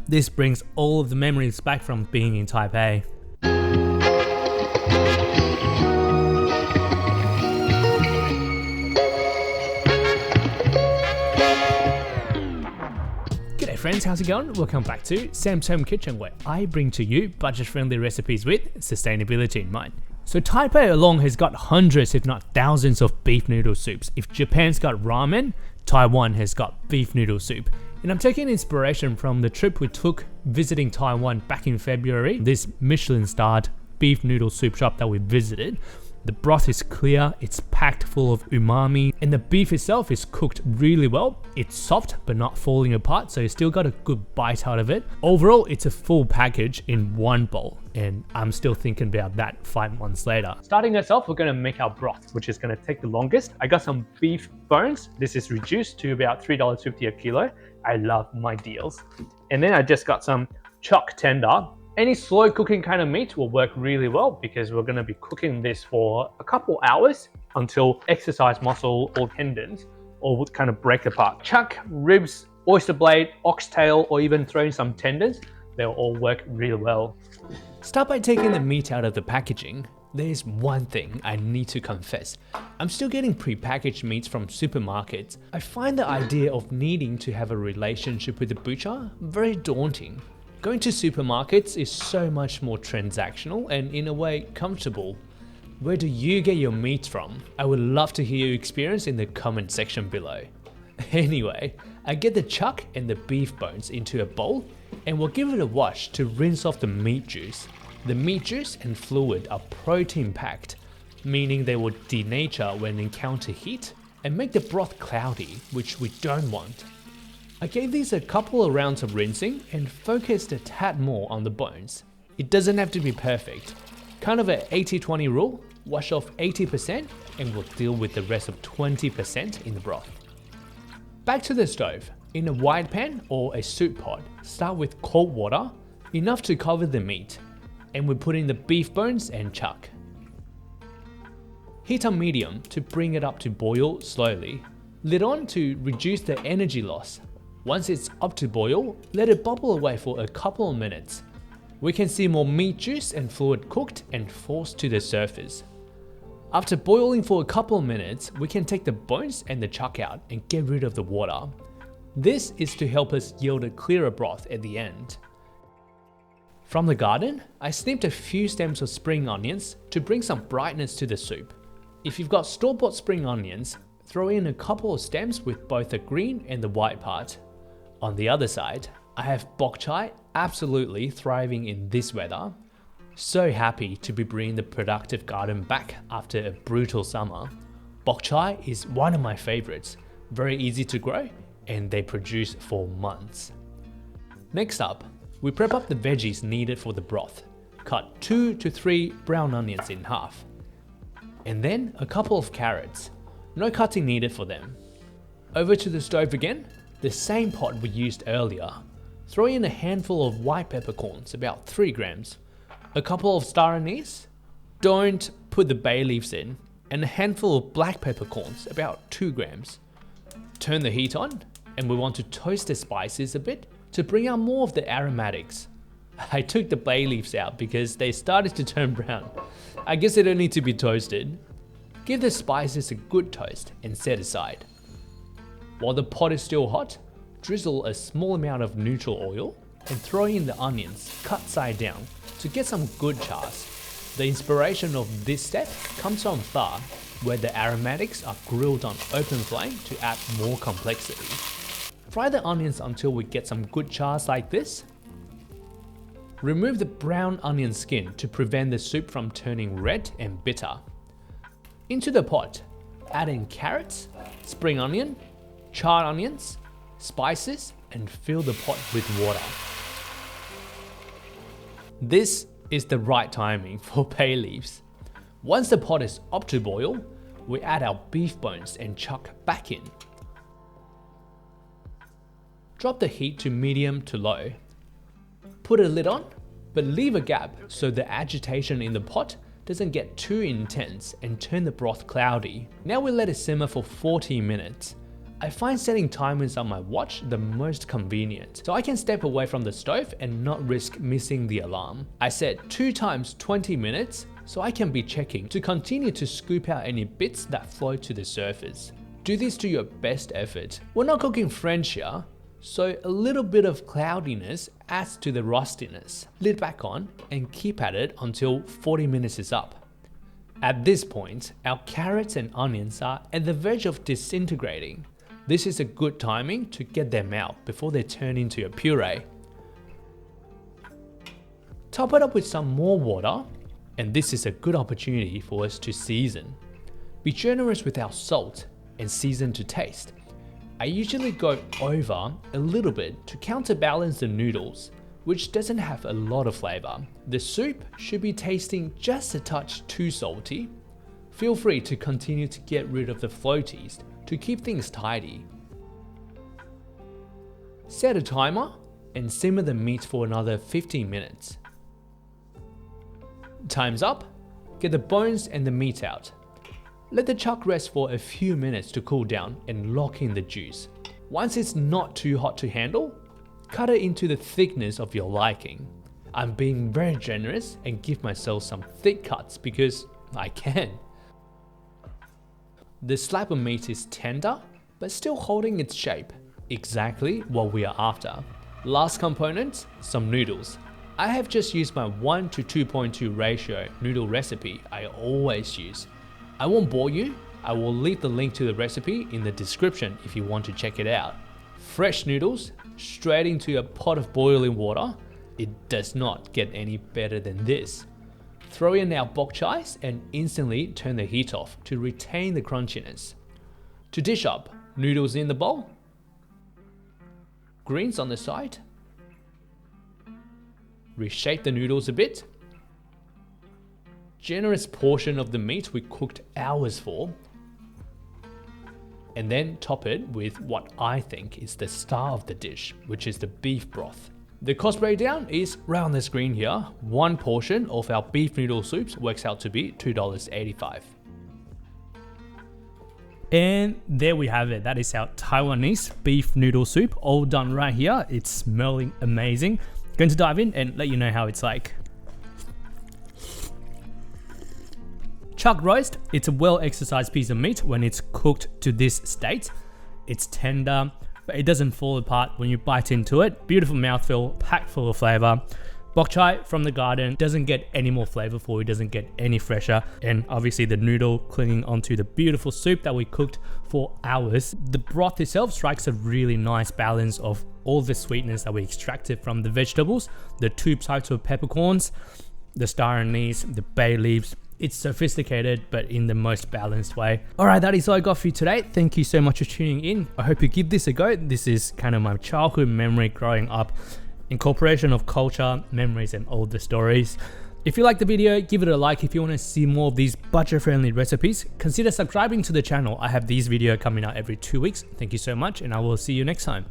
This brings all of the memories back from being in Taipei. G'day friends, how's it going? Welcome back to Sam's Home Kitchen, where I bring to you budget-friendly recipes with sustainability in mind. So Taipei alone has got hundreds if not thousands of beef noodle soups. If Japan's got ramen, Taiwan has got beef noodle soup. And I'm taking inspiration from the trip we took visiting Taiwan back in February, this Michelin-starred beef noodle soup shop that we visited. The broth is clear, it's packed full of umami, and the beef itself is cooked really well. It's soft but not falling apart, so you still got a good bite out of it. Overall, it's a full package in one bowl, and I'm still thinking about that 5 months later. Starting us off, we're gonna make our broth, which is gonna take the longest. I got some beef bones. This is reduced to about $3.50 a kilo. I love my deals. And then I just got some chuck tender. Any slow cooking kind of meat will work really well because we're going to be cooking this for a couple hours until exercise muscle or tendons or would kind of break apart. Chuck, ribs, oyster blade, oxtail, or even throwing some tendons, they'll all work really well. Start by taking the meat out of the packaging. There's one thing I need to confess. I'm still getting pre-packaged meats from supermarkets. I find the idea of needing to have a relationship with the butcher very daunting. Going to supermarkets is so much more transactional and in a way comfortable. Where do you get your meat from? I would love to hear your experience in the comment section below. Anyway, I get the chuck and the beef bones into a bowl and we'll give it a wash to rinse off the meat juice. The meat juice and fluid are protein packed, meaning they will denature when encounter heat and make the broth cloudy, which we don't want. I gave these a couple of rounds of rinsing and focused a tad more on the bones. It doesn't have to be perfect. Kind of an 80-20 rule, wash off 80% and we'll deal with the rest of 20% in the broth. Back to the stove. In a wide pan or a soup pot, start with cold water, enough to cover the meat, and we put in the beef bones and chuck. Heat on medium to bring it up to boil slowly. Lid on to reduce the energy loss. Once it's up to boil, let it bubble away for a couple of minutes. We can see more meat juice and fluid cooked and forced to the surface. After boiling for a couple of minutes, we can take the bones and the chuck out and get rid of the water. This is to help us yield a clearer broth at the end. From the garden, I snipped a few stems of spring onions to bring some brightness to the soup. If you've got store-bought spring onions, throw in a couple of stems with both the green and the white part. On the other side, I have bok choy absolutely thriving in this weather. So happy to be bringing the productive garden back after a brutal summer. Bok choy is one of my favorites, very easy to grow, and they produce for months. Next up, we prep up the veggies needed for the broth. Cut 2 to 3 brown onions in half. And then a couple of carrots. No cutting needed for them. Over to the stove again, the same pot we used earlier. Throw in a handful of white peppercorns, about 3 grams. A couple of star anise. Don't put the bay leaves in. And a handful of black peppercorns, about 2 grams. Turn the heat on, and we want to toast the spices a bit to bring out more of the aromatics. I took the bay leaves out because they started to turn brown. I guess they don't need to be toasted. Give the spices a good toast and set aside. While the pot is still hot, drizzle a small amount of neutral oil and throw in the onions cut side down to get some good chars. The inspiration of this step comes from pho, where the aromatics are grilled on open flame to add more complexity. Fry the onions until we get some good chars like this. Remove the brown onion skin to prevent the soup from turning red and bitter. Into the pot, add in carrots, spring onion, charred onions, spices, and fill the pot with water. This is the right timing for bay leaves. Once the pot is up to boil, we add our beef bones and chuck back in. Drop the heat to medium to low. Put a lid on, but leave a gap so the agitation in the pot doesn't get too intense and turn the broth cloudy. Now we let it simmer for 40 minutes. I find setting timers on my watch the most convenient, so I can step away from the stove and not risk missing the alarm. I set 2 times 20 minutes, so I can be checking to continue to scoop out any bits that float to the surface. Do this to your best effort. We're not cooking French here, so a little bit of cloudiness adds to the rustiness. Lid back on and keep at it until 40 minutes is up. At this point, our carrots and onions are at the verge of disintegrating. This is a good timing to get them out before they turn into a puree. Top it up with some more water, and this is a good opportunity for us to season. Be generous with our salt and season to taste. I usually go over a little bit to counterbalance the noodles, which doesn't have a lot of flavor. The soup should be tasting just a touch too salty. Feel free to continue to get rid of the floaties to keep things tidy. Set a timer and simmer the meat for another 15 minutes. Time's up, get the bones and the meat out. Let the chuck rest for a few minutes to cool down and lock in the juice. Once it's not too hot to handle, cut it into the thickness of your liking. I'm being very generous and give myself some thick cuts because I can. The slab of meat is tender, but still holding its shape. Exactly what we are after. Last component, some noodles. I have just used my 1 to 2.2 ratio noodle recipe I always use. I won't bore you, I will leave the link to the recipe in the description if you want to check it out. Fresh noodles, straight into a pot of boiling water. It does not get any better than this. Throw in our bok choys and instantly turn the heat off to retain the crunchiness. To dish up, noodles in the bowl, greens on the side, reshape the noodles a bit, generous portion of the meat we cooked hours for, and then top it with what I think is the star of the dish, which is the beef broth. The cost breakdown is right on the screen here. One portion of our beef noodle soups works out to be $2.85. And there we have it. That is our Taiwanese beef noodle soup, all done right here. It's smelling amazing. Going to dive in and let you know how it's like. Chuck roast, it's a well-exercised piece of meat when it's cooked to this state. It's tender, but it doesn't fall apart when you bite into it. Beautiful mouthfeel, packed full of flavor. Bok choy from the garden doesn't get any more flavorful, it doesn't get any fresher. And obviously the noodle clinging onto the beautiful soup that we cooked for hours. The broth itself strikes a really nice balance of all the sweetness that we extracted from the vegetables, the 2 types of peppercorns, the star anise, the bay leaves. It's sophisticated, but in the most balanced way. Alright, that is all I got for you today. Thank you so much for tuning in. I hope you give this a go. This is kind of my childhood memory growing up. Incorporation of culture, memories, and older stories. If you like the video, give it a like. If you want to see more of these budget-friendly recipes, consider subscribing to the channel. I have these videos coming out every 2 weeks. Thank you so much, and I will see you next time.